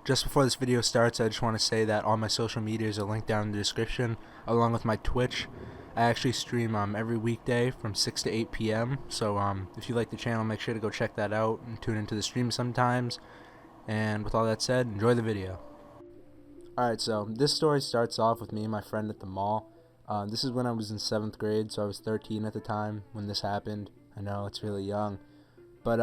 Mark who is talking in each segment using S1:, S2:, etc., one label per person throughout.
S1: Just before this video starts, I just want to say that all my social medias are linked down in the description, along with my Twitch. I actually stream every weekday from 6 to 8 p.m. So if you like the channel, make sure to go check that out and tune into the stream sometimes. And with all that said, enjoy the video. Alright, so this story starts off with me and my friend at the mall. This is when I was in 7th grade, so I was 13 at the time when this happened. I know, it's really young. But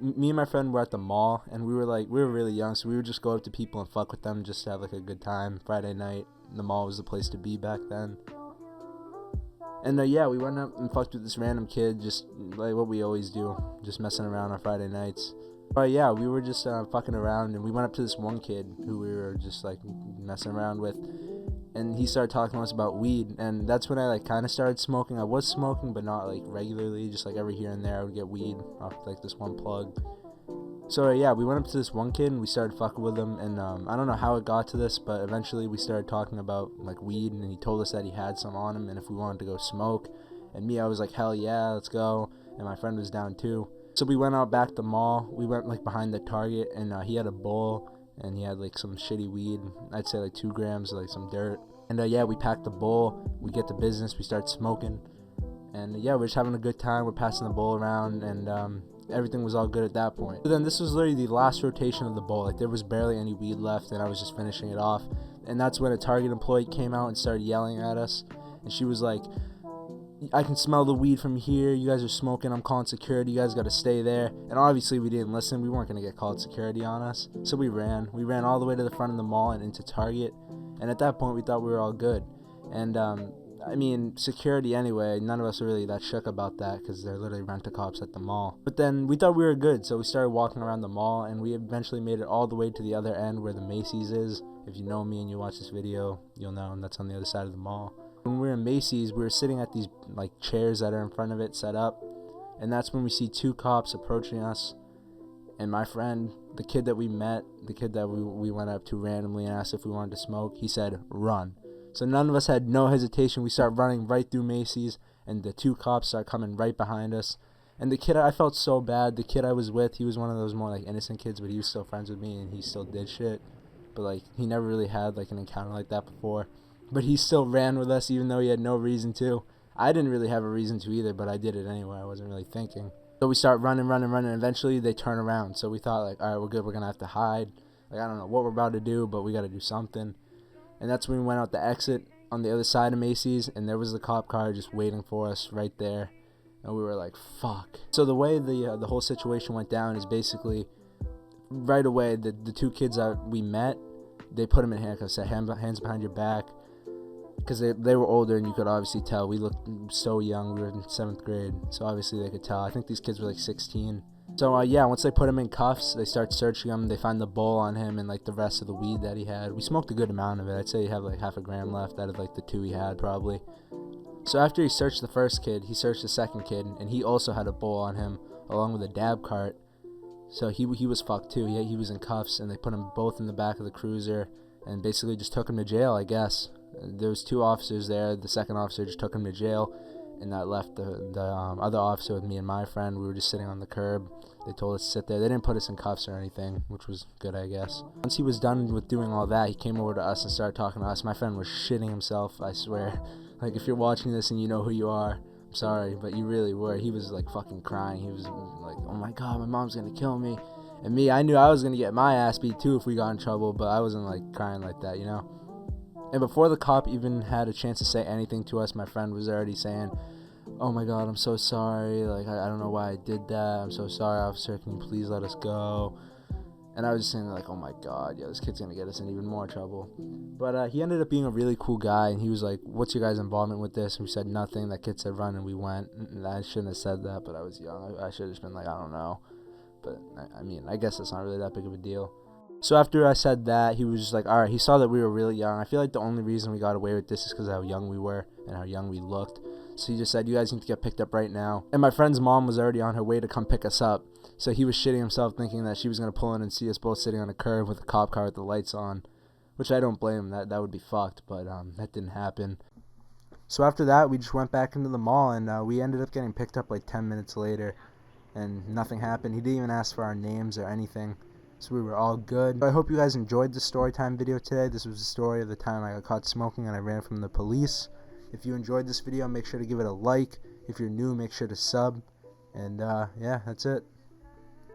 S1: me and my friend were at the mall, and we were really young, so we would just go up to people and fuck with them just to have like a good time. Friday night, the mall was the place to be back then. And yeah, we went up and fucked with this random kid, just like what we always do, just messing around on Friday nights. But yeah, we were just fucking around, and we went up to this one kid who we were just like messing around with, and he started talking to us about weed, and that's when I like kind of started smoking. I was smoking, but not like regularly, just like every here and there I would get weed off like this one plug. So yeah, we went up to this one kid and we started fucking with him, and I don't know how it got to this, but eventually we started talking about like weed, and he told us that he had some on him and if we wanted to go smoke. And me, I was like, hell yeah, let's go, and my friend was down too. So we went out back to the mall. We went like behind the Target, and he had a bowl, and he had like some shitty weed. I'd say like 2 grams, like some dirt. And yeah, we packed the bowl. We get to business. We start smoking, and yeah, we're just having a good time. We're passing the bowl around, and everything was all good at that point. But then this was literally the last rotation of the bowl. Like there was barely any weed left, and I was just finishing it off. And that's when a Target employee came out and started yelling at us, and she was like, I can smell the weed from here. You guys are smoking. I'm calling security. You guys got to stay there. And obviously we didn't listen. We weren't going to get called security on us. So we ran. We ran all the way to the front of the mall and into Target. And at that point we thought we were all good. And I mean, security anyway, none of us are really that shook about that because they're literally rent-a-cops at the mall. But then we thought we were good, so we started walking around the mall, and we eventually made it all the way to the other end where the Macy's is. If you know me and you watch this video, you'll know, and that's on the other side of the mall. When we were in Macy's, we were sitting at these like chairs that are in front of it set up, and that's when we see 2 cops approaching us. And my friend, the kid that we met, the kid that we went up to randomly and asked if we wanted to smoke, he said, run. So none of us had no hesitation. We start running right through Macy's, and the 2 cops start coming right behind us. And the kid, I felt so bad. The kid I was with, he was one of those more like innocent kids, but he was still friends with me, and he still did shit. But like, he never really had like an encounter like that before. But he still ran with us even though he had no reason to. I didn't really have a reason to either, but I did it anyway. I wasn't really thinking. So we start running, and eventually they turn around. So we thought like, all right, we're good. We're going to have to hide. Like, I don't know what we're about to do, but we got to do something. And that's when we went out the exit on the other side of Macy's, and there was the cop car just waiting for us right there. And we were like, fuck. So the way the whole situation went down is basically right away the 2 kids that we met, they put them in handcuffs, said hands behind your back. Because they were older, and you could obviously tell. We looked so young. We were in 7th grade, so obviously they could tell. I think these kids were like 16. So yeah, once they put him in cuffs, they start searching him. They find the bowl on him and like the rest of the weed that he had. We smoked a good amount of it. I'd say he had like half a gram left out of like the 2 he had probably. So after he searched the first kid, he searched the second kid, and he also had a bowl on him along with a dab cart. So he was fucked too. He was in cuffs, and they put him both in the back of the cruiser and basically just took him to jail, I guess. There was 2 officers there. The second officer just took him to jail, and that left the other officer with me and my friend. We were just sitting on the curb. They told us to sit there. They didn't put us in cuffs or anything, which was good, I guess. Once he was done with doing all that, he came over to us and started talking to us. My friend was shitting himself, I swear. Like, if you're watching this and you know who you are, I'm sorry, but you really were. He was like fucking crying. He was like, oh my god, my mom's gonna kill me. And me, I knew I was gonna get my ass beat too if we got in trouble, but I wasn't like crying like that, you know? And before the cop even had a chance to say anything to us, my friend was already saying, oh my god, I'm so sorry, like, I don't know why I did that, I'm so sorry, officer, can you please let us go? And I was just saying, like, oh my god, yeah, this kid's gonna get us in even more trouble. But he ended up being a really cool guy, and he was like, what's your guys' involvement with this? And we said nothing. That kid said run, and we went. And I shouldn't have said that, but I was young. I should have just been like, I don't know. But, I mean, I guess it's not really that big of a deal. So after I said that, he was just like, alright, he saw that we were really young. I feel like the only reason we got away with this is because of how young we were and how young we looked. So he just said, you guys need to get picked up right now. And my friend's mom was already on her way to come pick us up. So he was shitting himself thinking that she was going to pull in and see us both sitting on a curb with a cop car with the lights on. Which I don't blame him. That would be fucked, but that didn't happen. So after that, we just went back into the mall, and we ended up getting picked up like 10 minutes later. And nothing happened. He didn't even ask for our names or anything. so we were all good. I hope you guys enjoyed the story time video today. This was the story of the time I got caught smoking and I ran from the police. If you enjoyed this video, make sure to give it a like. If you're new, make sure to sub. And yeah, that's it.